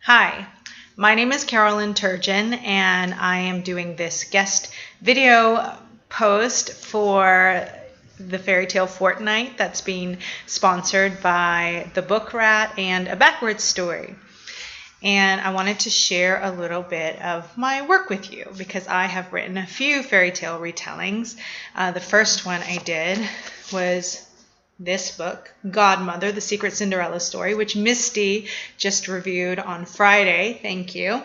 Hi, my name is Carolyn Turgeon, and I am doing this guest video post for the Fairytale Fortnight that's being sponsored by the Book Rat and A Backwards Story. And I wanted to share a little bit of my work with you because I have written a few fairy tale retellings. The first one I did was this book, Godmother, The Secret Cinderella Story, which Misty just reviewed on Friday. Thank you.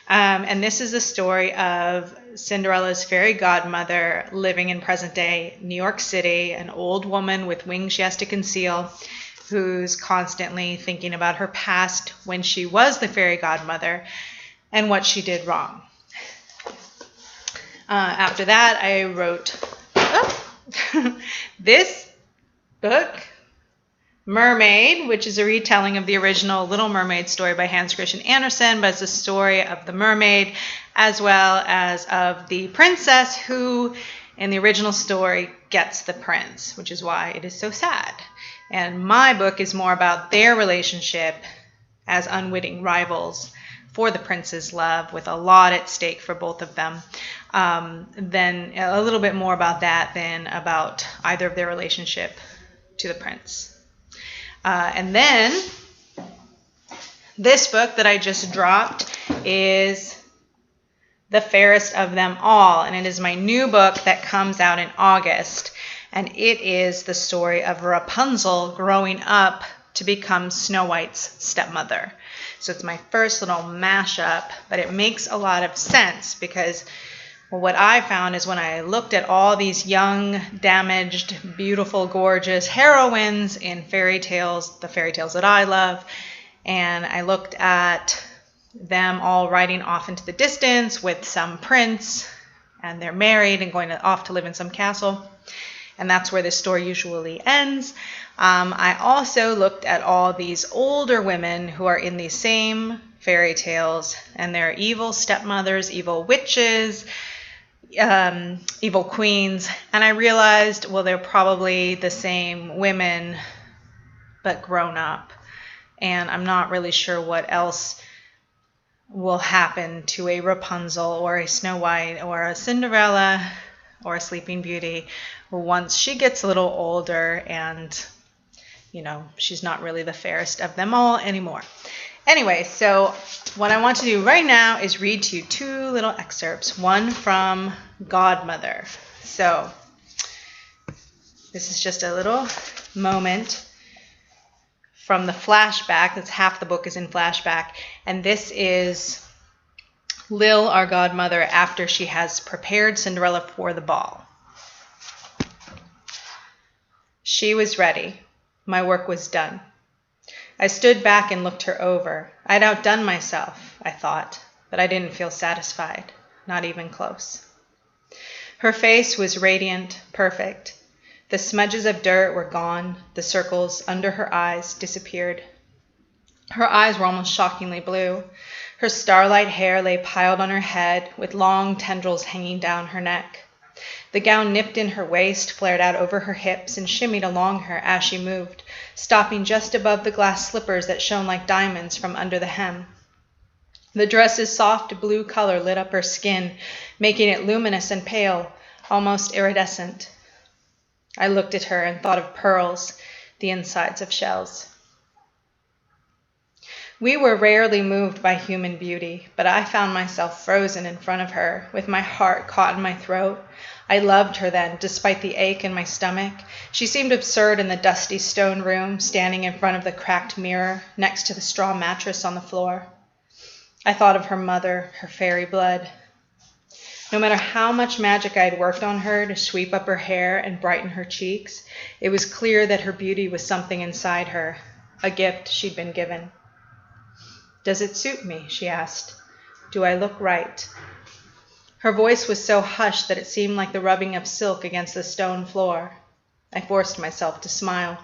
And this is the story of Cinderella's fairy godmother living in present-day New York City, an old woman with wings she has to conceal, who's constantly thinking about her past when she was the fairy godmother and what she did wrong. After that, I wrote this book, Mermaid, which is a retelling of the original Little Mermaid story by Hans Christian Andersen, but it's a story of the mermaid as well as of the princess who, in the original story, gets the prince, which is why it is so sad. And my book is more about their relationship as unwitting rivals for the prince's love, with a lot at stake for both of them. Then a little bit more about that than about either of their relationship to the prince. And then this book that I just dropped is The Fairest of Them All, and it is my new book that comes out in August, and it is the story of Rapunzel growing up to become Snow White's stepmother. So it's my first little mashup, but it makes a lot of sense because what I found is when I looked at all these young, damaged, beautiful, gorgeous heroines in fairy tales, the fairy tales that I love, and I looked at them all riding off into the distance with some prince, and they're married and going off to live in some castle, and that's where this story usually ends. I also looked at all these older women who are in these same fairy tales, and they're evil stepmothers, evil witches, evil queens, and I realized, well, they're probably the same women but grown up, and I'm not really sure what else will happen to a Rapunzel or a Snow White or a Cinderella or a Sleeping Beauty once she gets a little older and, she's not really the fairest of them all anymore. Anyway, so what I want to do right now is read to you two little excerpts, one from Godmother. So this is just a little moment from the flashback. That's half the book is in flashback. And this is Lil, our godmother, after she has prepared Cinderella for the ball. She was ready. My work was done. I stood back and looked her over. I'd outdone myself, I thought, but I didn't feel satisfied, not even close. Her face was radiant, perfect. The smudges of dirt were gone. The circles under her eyes disappeared. Her eyes were almost shockingly blue. Her starlight hair lay piled on her head, with long tendrils hanging down her neck. The gown nipped in her waist, flared out over her hips, and shimmied along her as she moved, stopping just above the glass slippers that shone like diamonds from under the hem. The dress's soft blue color lit up her skin, making it luminous and pale, almost iridescent. I looked at her and thought of pearls, the insides of shells. We were rarely moved by human beauty, but I found myself frozen in front of her, with my heart caught in my throat. I loved her then, despite the ache in my stomach. She seemed absurd in the dusty stone room, standing in front of the cracked mirror, next to the straw mattress on the floor. I thought of her mother, her fairy blood. No matter how much magic I had worked on her to sweep up her hair and brighten her cheeks, it was clear that her beauty was something inside her, a gift she'd been given. "Does it suit me?" she asked. "Do I look right?" Her voice was so hushed that it seemed like the rubbing of silk against the stone floor. I forced myself to smile.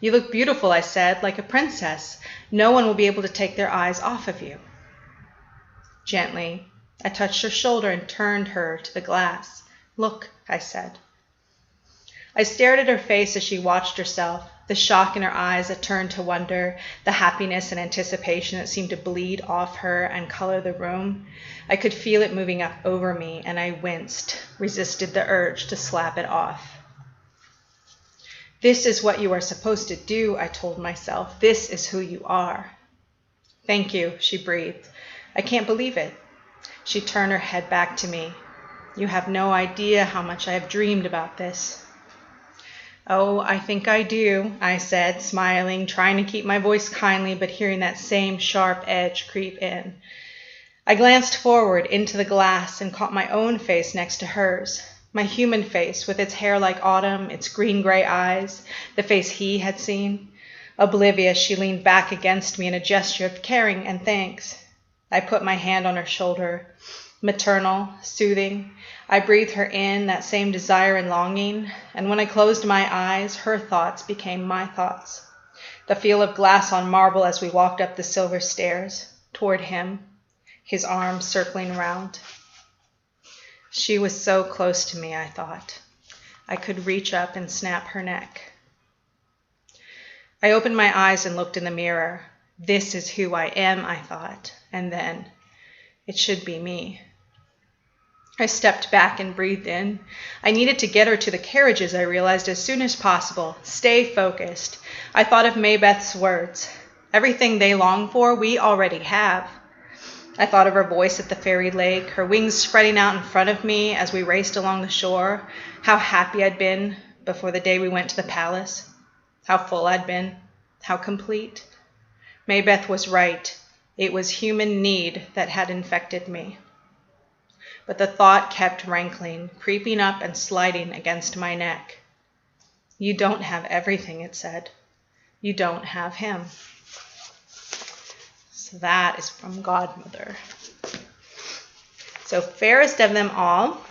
"You look beautiful," I said, "like a princess. No one will be able to take their eyes off of you." Gently, I touched her shoulder and turned her to the glass. "Look," I said. I stared at her face as she watched herself. The shock in her eyes that turned to wonder, the happiness and anticipation that seemed to bleed off her and color the room. I could feel it moving up over me, and I winced, resisted the urge to slap it off. This is what you are supposed to do, I told myself. This is who you are. Thank you, she breathed. I can't believe it. She turned her head back to me. You have no idea how much I have dreamed about this. Oh, I think I do, I said, smiling, trying to keep my voice kindly, but hearing that same sharp edge creep in. I glanced forward into the glass and caught my own face next to hers, my human face with its hair like autumn, its green-gray eyes, the face he had seen. Oblivious, she leaned back against me in a gesture of caring and thanks. I put my hand on her shoulder, maternal, soothing. I breathed her in, that same desire and longing, and when I closed my eyes, her thoughts became my thoughts. The feel of glass on marble as we walked up the silver stairs, toward him, his arms circling round. She was so close to me, I thought. I could reach up and snap her neck. I opened my eyes and looked in the mirror. This is who I am, I thought, and then, it should be me. I stepped back and breathed in. I needed to get her to the carriages, I realized, as soon as possible. Stay focused. I thought of Maybeth's words. Everything they long for, we already have. I thought of her voice at the ferry lake, her wings spreading out in front of me as we raced along the shore, how happy I'd been before the day we went to the palace, how full I'd been, how complete. Maybeth was right. It was human need that had infected me. But the thought kept rankling, creeping up and sliding against my neck. You don't have everything, it said. You don't have him. So that is from Godmother. So Fairest of Them All,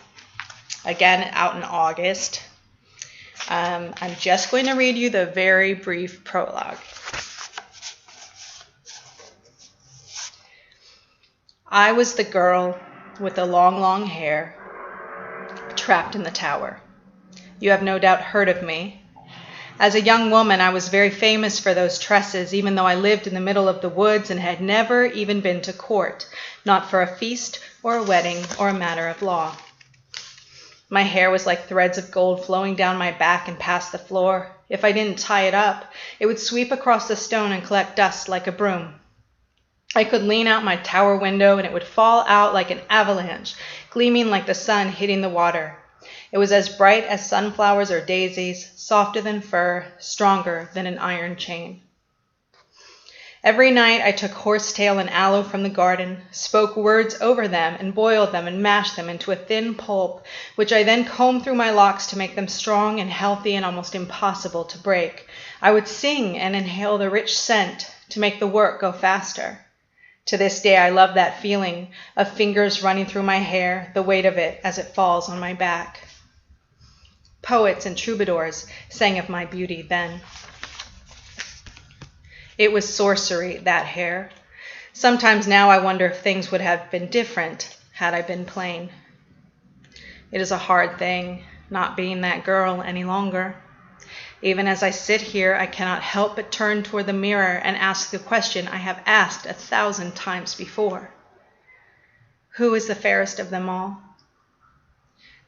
again out in August. I'm just going to read you the very brief prologue. I was the girl with the long, long hair, trapped in the tower. You have no doubt heard of me. As a young woman, I was very famous for those tresses, even though I lived in the middle of the woods and had never even been to court, not for a feast or a wedding or a matter of law. My hair was like threads of gold flowing down my back and past the floor. If I didn't tie it up, it would sweep across the stone and collect dust like a broom. I could lean out my tower window and it would fall out like an avalanche, gleaming like the sun hitting the water. It was as bright as sunflowers or daisies, softer than fur, stronger than an iron chain. Every night I took horsetail and aloe from the garden, spoke words over them and boiled them and mashed them into a thin pulp, which I then combed through my locks to make them strong and healthy and almost impossible to break. I would sing and inhale the rich scent to make the work go faster. To this day, I love that feeling of fingers running through my hair, the weight of it as it falls on my back. Poets and troubadours sang of my beauty then. It was sorcery, that hair. Sometimes now I wonder if things would have been different had I been plain. It is a hard thing, not being that girl any longer. Even as I sit here, I cannot help but turn toward the mirror and ask the question I have asked 1,000 times before. Who is the fairest of them all?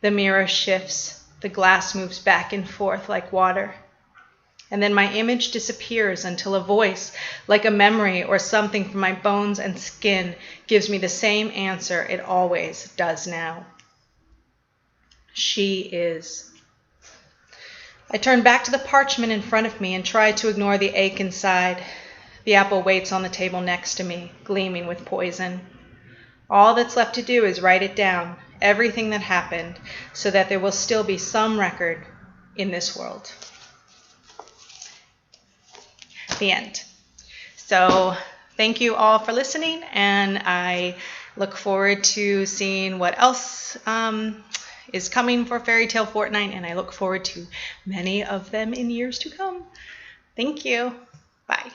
The mirror shifts. The glass moves back and forth like water. And then my image disappears until a voice, like a memory or something from my bones and skin, gives me the same answer it always does now. She is. I turn back to the parchment in front of me and try to ignore the ache inside. The apple waits on the table next to me, gleaming with poison. All that's left to do is write it down, everything that happened, so that there will still be some record in this world. The end. So thank you all for listening, and I look forward to seeing what else is coming for Fairytale Fortnight, and I look forward to many of them in years to come. Thank you. Bye.